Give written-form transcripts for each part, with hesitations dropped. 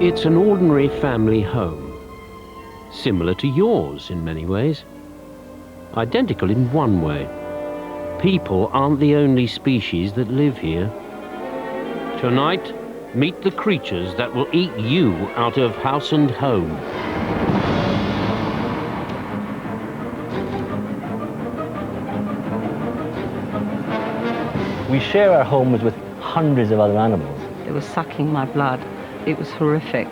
It's an ordinary family home, similar to yours in many ways. Identical in one way. People aren't the only species that live here. Tonight, meet the creatures that will eat you out of house and home. We share our homes with hundreds of other animals. They were sucking my blood. It was horrific.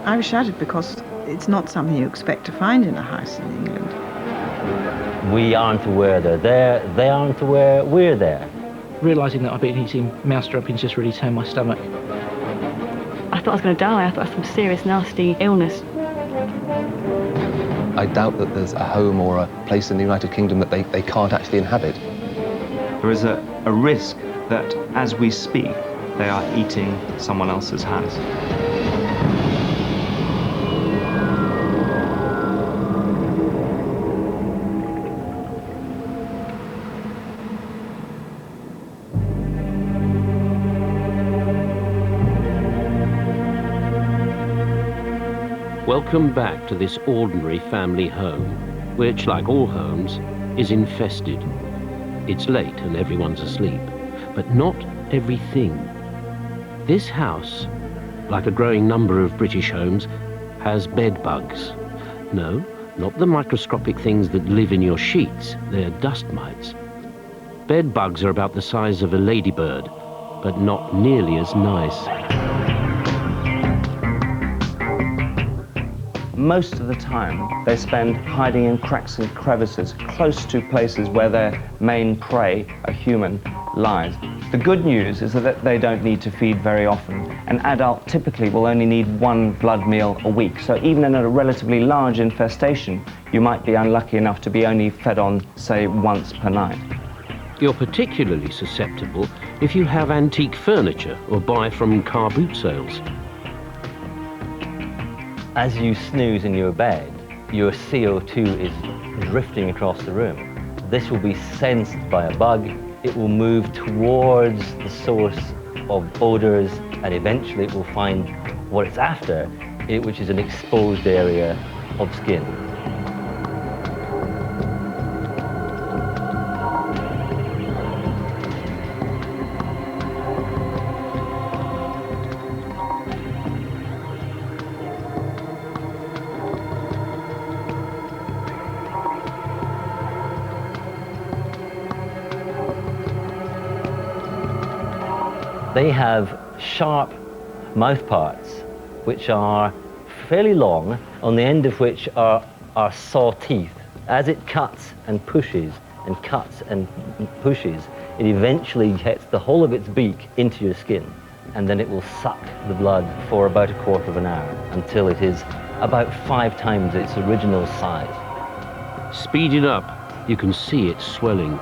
I was shattered because it's not something you expect to find in a house in England. We aren't aware they're there, they aren't aware we're there. Realising that I've been eating mouse droppings just really turned my stomach. I thought I was going to die. I thought I had some serious, nasty illness. I doubt that there's a home or a place in the United Kingdom that they can't actually inhabit. There is a risk that as we speak, they are eating someone else's house. Welcome back to this ordinary family home, which, like all homes, is infested. It's late and everyone's asleep, but not everything. This house, like a growing number of British homes, has bed bugs. No, not the microscopic things that live in your sheets, they're dust mites. Bed bugs are about the size of a ladybird, but not nearly as nice. Most of the time, they spend hiding in cracks and crevices, close to places where their main prey, a human, lies. The good news is that they don't need to feed very often. An adult typically will only need one blood meal a week, so even in a relatively large infestation, you might be unlucky enough to be only fed on, say, once per night. You're particularly susceptible if you have antique furniture or buy from car boot sales. As you snooze in your bed, your CO2 is drifting across the room. This will be sensed by a bug. It will move towards the source of odors, and eventually it will find what it's after, which is an exposed area of skin. They have sharp mouth parts, which are fairly long, on the end of which are saw teeth. As it cuts and pushes and cuts and pushes, it eventually gets the whole of its beak into your skin, and then it will suck the blood for about a quarter of an hour until it is about 5 times its original size. Speeded up, you can see it swelling.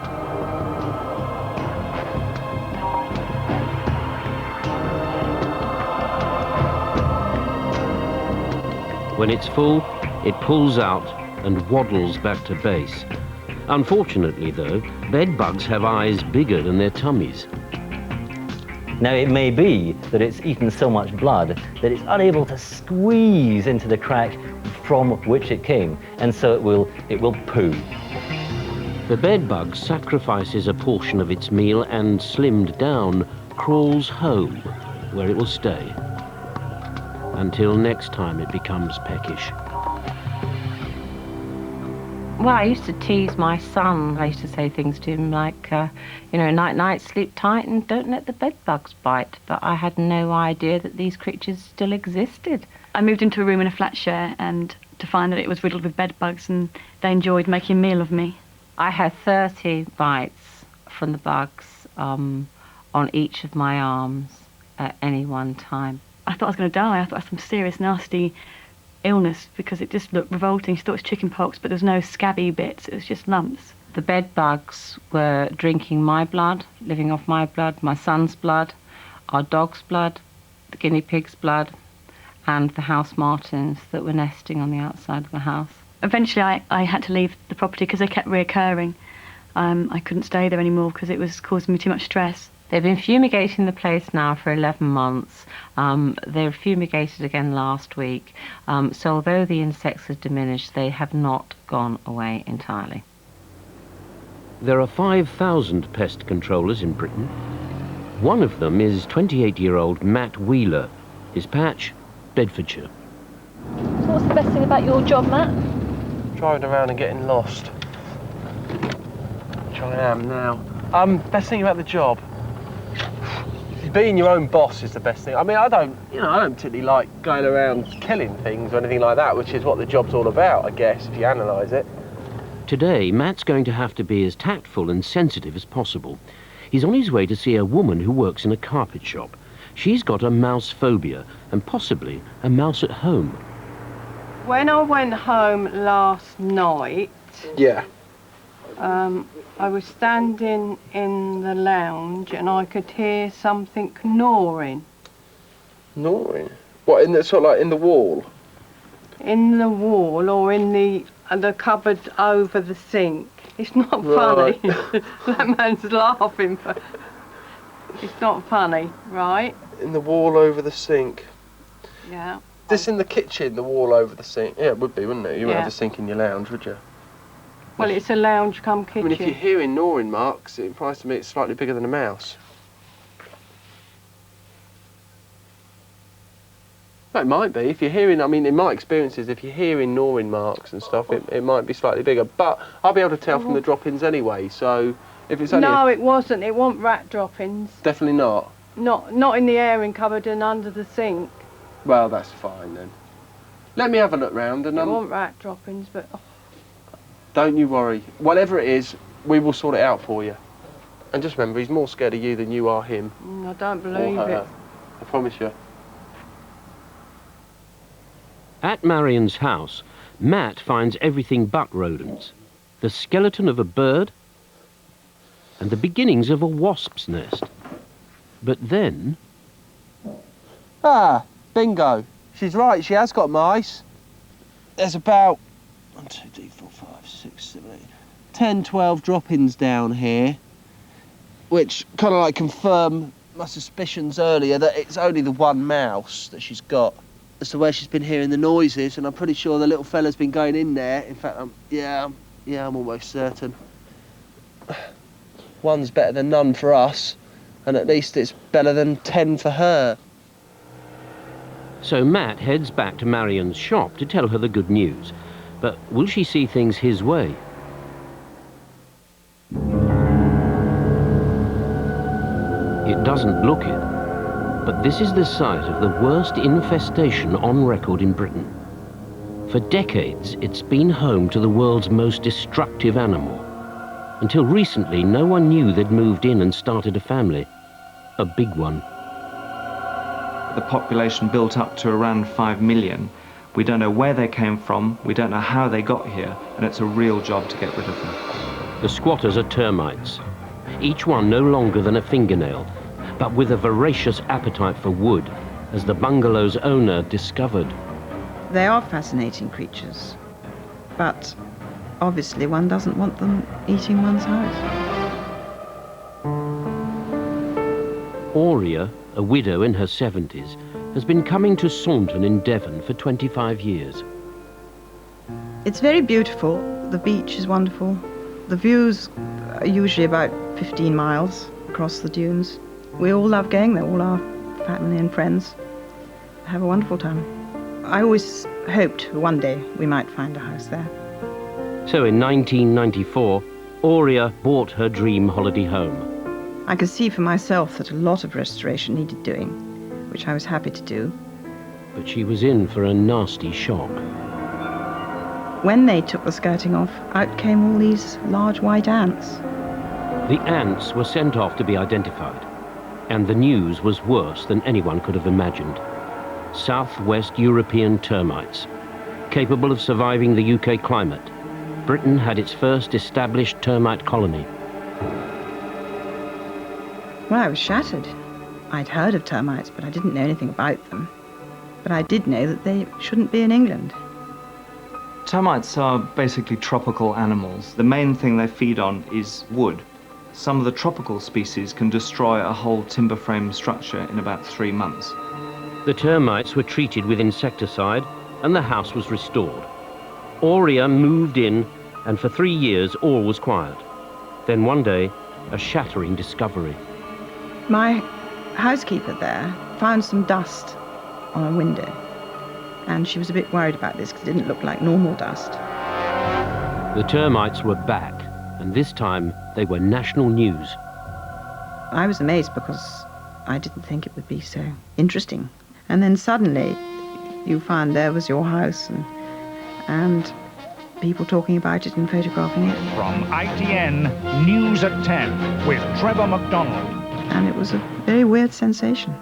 When it's full, it pulls out and waddles back to base. Unfortunately, though, bed bugs have eyes bigger than their tummies. Now, it may be that it's eaten so much blood that it's unable to squeeze into the crack from which it came, and so it will poo. The bed bug sacrifices a portion of its meal and, slimmed down, crawls home, where it will stay. Until next time it becomes peckish. Well, I used to tease my son. I used to say things to him like, night, night, sleep tight and don't let the bed bugs bite. But I had no idea that these creatures still existed. I moved into a room in a flat share and to find that it was riddled with bed bugs and they enjoyed making a meal of me. I had 30 bites from the bugs on each of my arms at any one time. I thought I was going to die. I thought I had some serious, nasty illness because it just looked revolting. She thought it was chicken pox, but there was no scabby bits. It was just lumps. The bed bugs were drinking my blood, living off my blood, my son's blood, our dog's blood, the guinea pig's blood, and the house martins that were nesting on the outside of the house. Eventually, I had to leave the property because they kept reoccurring. I couldn't stay there anymore because it was causing me too much stress. They've been fumigating the place now for 11 months. They were fumigated again last week. So although the insects have diminished, they have not gone away entirely. There are 5,000 pest controllers in Britain. One of them is 28-year-old Matt Wheeler, his patch, Bedfordshire. So what's the best thing about your job, Matt? Driving around and getting lost. Which I am now. Best thing about the job? Being your own boss is the best thing. I mean, I don't particularly like going around killing things or anything like that, which is what the job's all about, I guess, if you analyse it. Today, Matt's going to have to be as tactful and sensitive as possible. He's on his way to see a woman who works in a carpet shop. She's got a mouse phobia and possibly a mouse at home. When I went home last night, Yeah. I was standing in the lounge and I could hear something gnawing. Gnawing? What, in the sort of like in the wall? In the wall or in the cupboard over the sink. It's not funny. That man's laughing, but it's not funny, right? In the wall over the sink. Yeah. This in the kitchen, the wall over the sink? Yeah, it would be, wouldn't it? You wouldn't have Yeah. a sink in your lounge, would you? Well, it's a lounge come kitchen. I mean, if you're hearing gnawing marks, it implies to me it's slightly bigger than a mouse. No, it might be. If you're hearing, I mean, in my experiences, if you're hearing gnawing marks and stuff, it might be slightly bigger. But I'll be able to tell from the drop-ins anyway, so if it's only... No, it wasn't. It wasn't rat droppings. Definitely not. Not in the airing cupboard and under the sink. Well, that's fine then. Let me have a look round and... It wasn't rat droppings, but... Oh. Don't you worry. Whatever it is, we will sort it out for you. And just remember, he's more scared of you than you are him. I don't believe or her. it. I promise you. At Marion's house, Matt finds everything but rodents. The skeleton of a bird and the beginnings of a wasp's nest. But then... Ah, bingo. She's right, she has got mice. There's about 1, 2, 3, 4, 5, 6, 7, 8, 10, 12 drop-ins down here, which kind of like confirm my suspicions earlier that it's only the one mouse that she's got. As to where she's been hearing the noises, and I'm pretty sure the little fella's been going in there. In fact, I'm almost certain. One's better than none for us, and at least it's better than 10 for her. So Matt heads back to Marion's shop to tell her the good news. But will she see things his way? It doesn't look it, but this is the site of the worst infestation on record in Britain. For decades, it's been home to the world's most destructive animal. Until recently, no one knew they'd moved in and started a family. A big one. The population built up to around 5 million. We don't know where they came from, we don't know how they got here, and it's a real job to get rid of them. The squatters are termites, each one no longer than a fingernail, but with a voracious appetite for wood, as the bungalow's owner discovered. They are fascinating creatures, but obviously one doesn't want them eating one's house. Aurea, a widow in her 70s, has been coming to Saunton in Devon for 25 years. It's very beautiful. The beach is wonderful. The views are usually about 15 miles across the dunes. We all love going there, all our family and friends. Have a wonderful time. I always hoped one day we might find a house there. So in 1994, Aurea bought her dream holiday home. I could see for myself that a lot of restoration needed doing, which I was happy to do. But she was in for a nasty shock. When they took the skirting off, out came all these large white ants. The ants were sent off to be identified, and the news was worse than anyone could have imagined. Southwest European termites, capable of surviving the UK climate. Britain had its first established termite colony. Well, I was shattered. I'd heard of termites, but I didn't know anything about them. But I did know that they shouldn't be in England. Termites are basically tropical animals. The main thing they feed on is wood. some of the tropical species can destroy a whole timber frame structure in about 3 months. The termites were treated with insecticide and the house was restored. Aurea moved in, and for 3 years all was quiet. Then one day, a shattering discovery. My housekeeper there found some dust on a window, and she was a bit worried about this because it didn't look like normal dust. The termites were back, and this time they were national news. I was amazed because I didn't think it would be so interesting. And then suddenly you find there was your house and people talking about it and photographing it. From ITN, News at 10 with Trevor MacDonald. And it was a very weird sensation.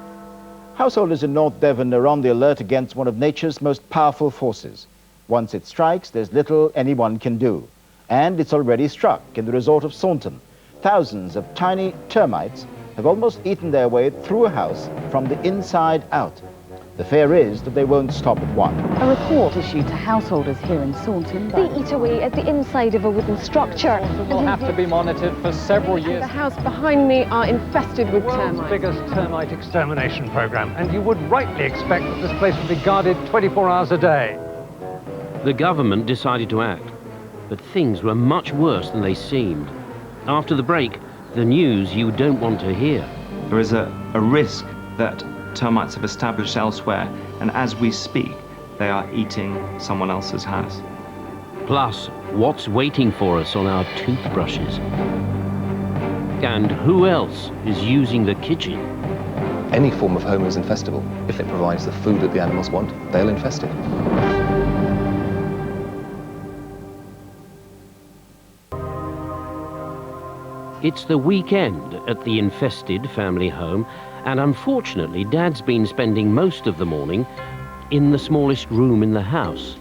Householders in North Devon are on the alert against one of nature's most powerful forces. Once it strikes, there's little anyone can do. And it's already struck in the resort of Saunton. Thousands of tiny termites have almost eaten their way through a house from the inside out. The fear is that they won't stop at one. A report issued to householders here in Saunton. They eat away at the inside of a wooden structure. It will have to be monitored for several years. The house behind me are infested with termites. The world's biggest termite extermination program, and you would rightly expect that this place would be guarded 24 hours a day. The government decided to act, but things were much worse than they seemed. After the break, the news you don't want to hear. There is a risk that termites have established elsewhere, and as we speak, they are eating someone else's house. Plus, what's waiting for us on our toothbrushes? And who else is using the kitchen? Any form of home is infestable. If it provides the food that the animals want, they'll infest it. It's the weekend at the Infested family home, and unfortunately Dad's been spending most of the morning in the smallest room in the house.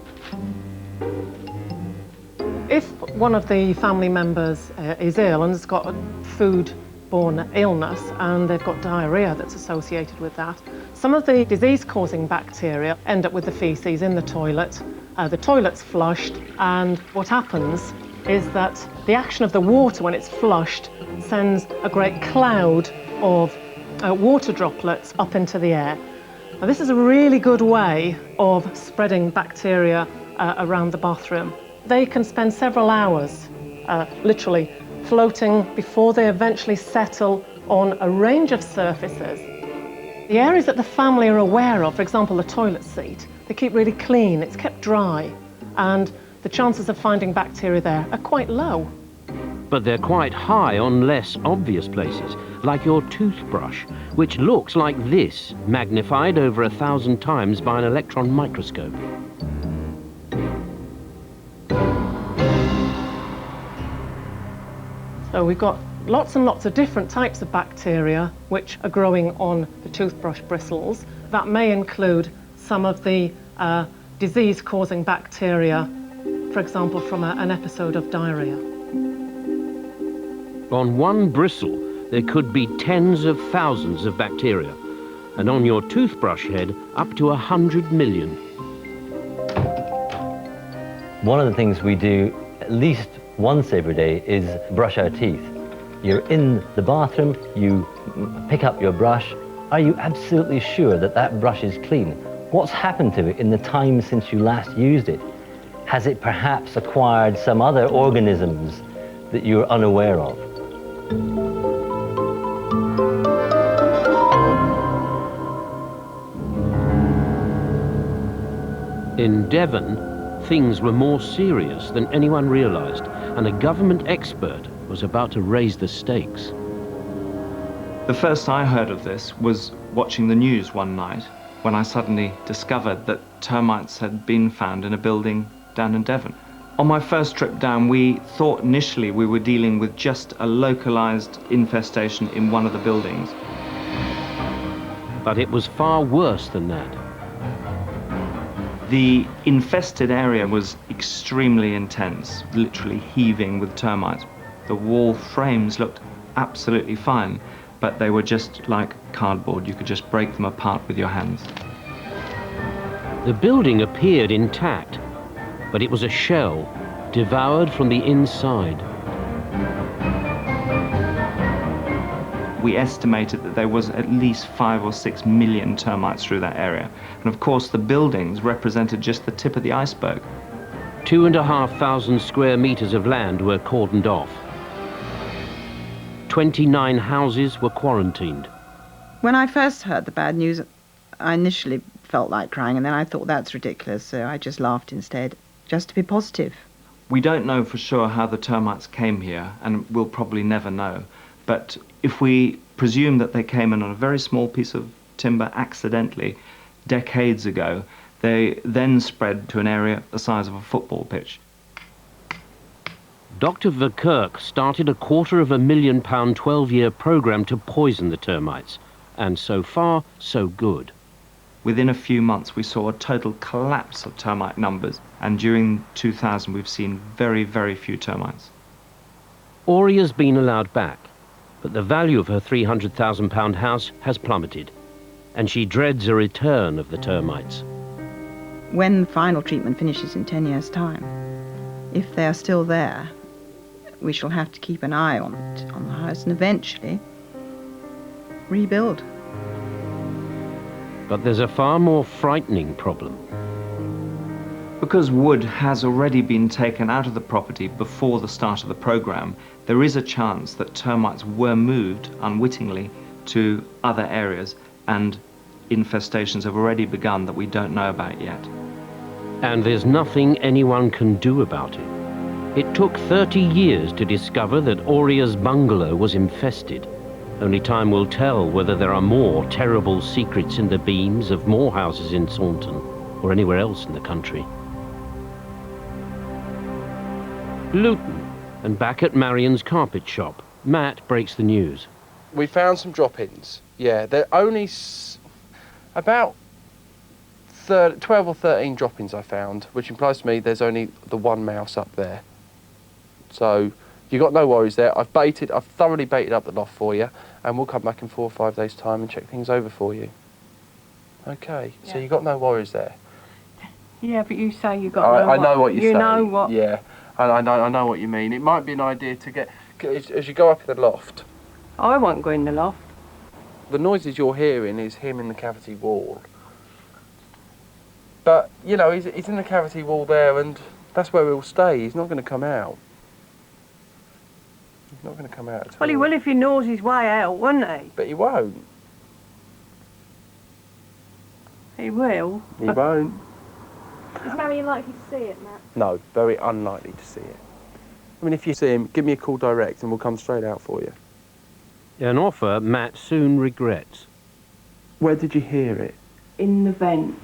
If one of the family members is ill and has got a food-borne illness and they've got diarrhea that's associated with that, some of the disease-causing bacteria end up with the faeces in the toilet's flushed, and what happens is that the action of the water when it's flushed sends a great cloud of water droplets up into the air. Now, this is a really good way of spreading bacteria around the bathroom. They can spend several hours literally floating before they eventually settle on a range of surfaces. The areas that the family are aware of, for example the toilet seat, they keep really clean, it's kept dry, and the chances of finding bacteria there are quite low. But they're quite high on less obvious places, like your toothbrush, which looks like this, magnified over 1,000 times by an electron microscope. So we've got lots and lots of different types of bacteria which are growing on the toothbrush bristles. That may include some of the disease-causing bacteria, for example, from an episode of diarrhea. On one bristle, there could be tens of thousands of bacteria, and on your toothbrush head, up to 100 million. One of the things we do at least once every day is brush our teeth. You're in the bathroom, you pick up your brush. Are you absolutely sure that that brush is clean? What's happened to it in the time since you last used it? Has it perhaps acquired some other organisms that you're unaware of? In Devon, things were more serious than anyone realized, and a government expert was about to raise the stakes. The first I heard of this was watching the news one night, when I suddenly discovered that termites had been found in a building down in Devon. On my first trip down, we thought initially we were dealing with just a localized infestation in one of the buildings. But it was far worse than that. The infested area was extremely intense, literally heaving with termites. The wall frames looked absolutely fine, but they were just like cardboard. You could just break them apart with your hands. The building appeared intact, but it was a shell, devoured from the inside. we estimated that there was at least 5 or 6 million termites through that area. And of course, the buildings represented just the tip of the iceberg. 2,500 square meters of land were cordoned off. 29 houses were quarantined. When I first heard the bad news, I initially felt like crying, and then I thought that's ridiculous, so I just laughed instead, just to be positive. We don't know for sure how the termites came here, and we'll probably never know. But if we presume that they came in on a very small piece of timber accidentally decades ago, they then spread to an area the size of a football pitch. Dr. Verkerk started a £250,000 12-year program to poison the termites, and so far, so good. Within a few months, we saw a total collapse of termite numbers, and during 2000, we've seen very, very few termites. Oria's been allowed back, but the value of her £300,000 house has plummeted, and she dreads a return of the termites. When the final treatment finishes in 10 years' time, if they are still there, we shall have to keep an eye on it, on the house, and eventually rebuild. But there's a far more frightening problem. Because wood has already been taken out of the property before the start of the program, there is a chance that termites were moved unwittingly to other areas, and infestations have already begun that we don't know about yet. And there's nothing anyone can do about it. It took 30 years to discover that Oria's bungalow was infested. Only time will tell whether there are more terrible secrets in the beams of more houses in Saunton or anywhere else in the country. Luton, and back at Marion's carpet shop, Matt breaks the news. We found some drop-ins. Yeah, they're only about 12 or 13 drop-ins I found, which implies to me there's only the one mouse up there. So you've got no worries there. I've thoroughly baited up the loft for you, and we'll come back in 4 or 5 days' time and check things over for you. Okay, yeah. So you've got no worries there. Yeah, but you say you've got I know what you're saying. You know what? Yeah, I know what you mean. It might be an idea to get, as you go up in the loft. I won't go in the loft. The noises you're hearing is him in the cavity wall. But, you know, he's in the cavity wall there, and that's where he'll stay. He's not going to come out. He's not going to come out at all. Well, he will if he gnaws his way out, won't he? But he won't. He will. He won't. Is Marion likely to see it, Matt? No, very unlikely to see it. I mean, if you see him, give me a call direct and we'll come straight out for you. An offer Matt soon regrets. Where did you hear it? In the vent.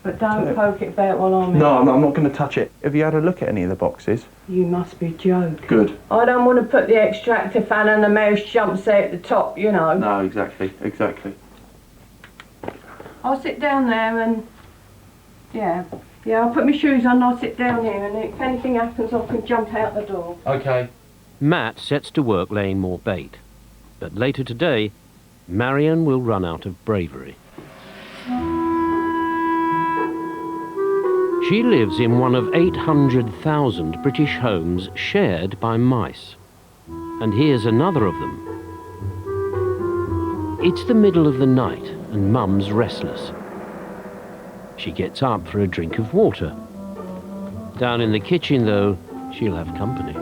But don't poke it about while I'm No, I'm not going to touch it. Have you had a look at any of the boxes? You must be joking. Good. I don't want to put the extractor fan and the mouse jumps out at the top, you know. No, exactly. I'll sit down there and... Yeah, I'll put my shoes on and I'll sit down here, and if anything happens I can jump out the door. Okay. Matt sets to work laying more bait. But later today, Marion will run out of bravery. She lives in one of 800,000 British homes shared by mice. And here's another of them. It's the middle of the night and Mum's restless. She gets up for a drink of water. Down in the kitchen, though, she'll have company.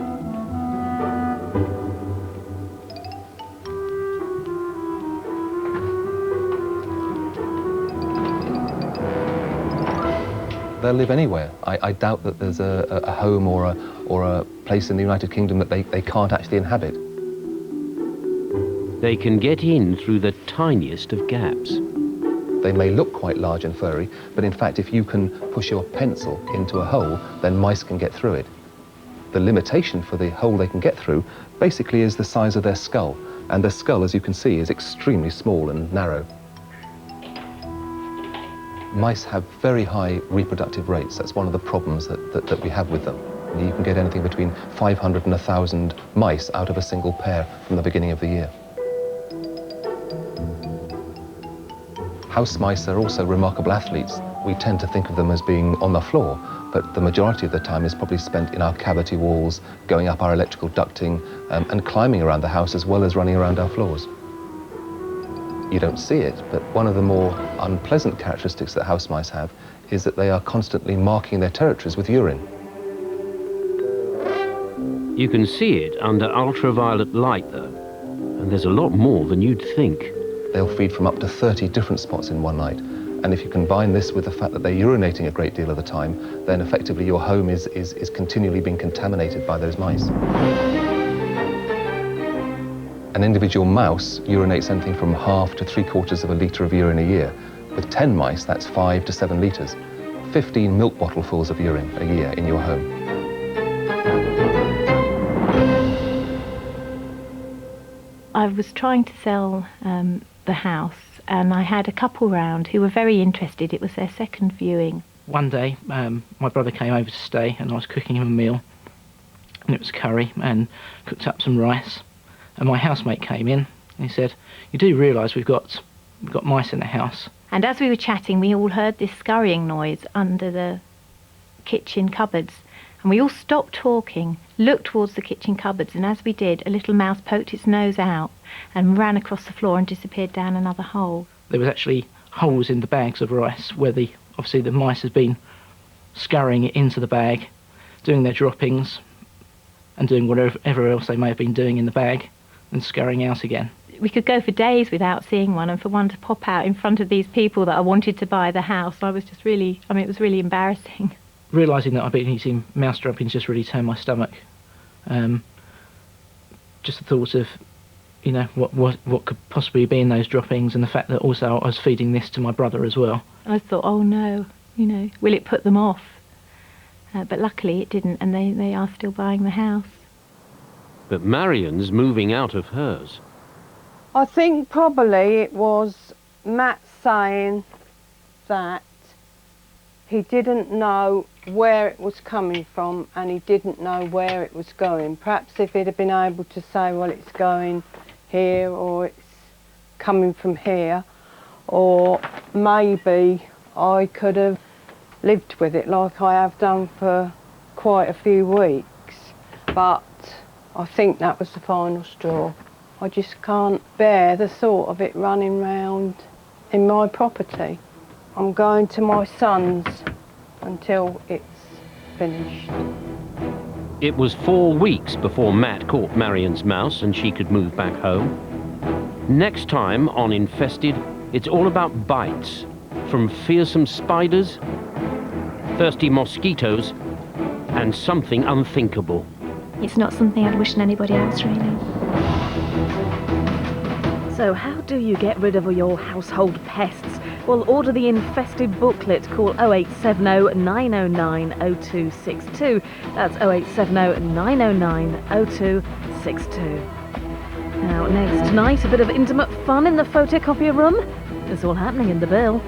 They'll live anywhere. I doubt that there's a home or a place in the United Kingdom that they can't actually inhabit. They can get in through the tiniest of gaps. They may look quite large and furry, but in fact, if you can push your pencil into a hole, then mice can get through it. The limitation for the hole they can get through basically is the size of their skull, and their skull, as you can see, is extremely small and narrow. Mice have very high reproductive rates. That's one of the problems that we have with them. You can get anything between 500 and 1,000 mice out of a single pair from the beginning of the year. House mice are also remarkable athletes. We tend to think of them as being on the floor, but the majority of the time is probably spent in our cavity walls, going up our electrical ducting, and climbing around the house as well as running around our floors. You don't see it, but one of the more unpleasant characteristics that house mice have is that they are constantly marking their territories with urine. You can see it under ultraviolet light, though, and there's a lot more than you'd think. They'll feed from up to 30 different spots in one night. And if you combine this with the fact that they're urinating a great deal of the time, then effectively your home is continually being contaminated by those mice. An individual mouse urinates anything from half to 3/4 of a litre of urine a year. With 10 mice, that's 5 to 7 litres. 15 milk bottlefuls of urine a year in your home. I was trying to sell the house, and I had a couple round who were very interested. It was their second viewing. One day, my brother came over to stay, and I was cooking him a meal, and it was curry, and cooked up some rice. And my housemate came in, and he said, "You do realise we've got mice in the house?" And as we were chatting, we all heard this scurrying noise under the kitchen cupboards. And we all stopped talking, looked towards the kitchen cupboards, and as we did, a little mouse poked its nose out and ran across the floor and disappeared down another hole. There was actually holes in the bags of rice where obviously the mice had been scurrying it into the bag, doing their droppings, and doing whatever else they may have been doing in the bag, and scurrying out again. We could go for days without seeing one, and for one to pop out in front of these people that I wanted to buy the house, I was just really, it was really embarrassing. Realising that I've been eating mouse droppings just really turned my stomach. Just the thought of, what could possibly be in those droppings, and the fact that also I was feeding this to my brother as well. I thought, oh no, will it put them off? But luckily it didn't, and they are still buying the house. But Marion's moving out of hers. I think probably it was Matt saying that he didn't know where it was coming from, and he didn't know where it was going. Perhaps if he'd have been able to say, well, it's going here, or it's coming from here, or maybe I could have lived with it like I have done for quite a few weeks. But I think that was the final straw. I just can't bear the thought of it running round in my property. I'm going to my son's until it's finished. It was 4 weeks before Matt caught Marion's mouse and she could move back home. Next time on Infested, it's all about bites, from fearsome spiders, thirsty mosquitoes, and something unthinkable. It's not something I'd wish on anybody else, really. So how do you get rid of your household pests? Well, order the Infested booklet. Call 0870 909 0262. That's 0870 909 0262. Now, next tonight, a bit of intimate fun in the photocopier room. It's all happening in the bill.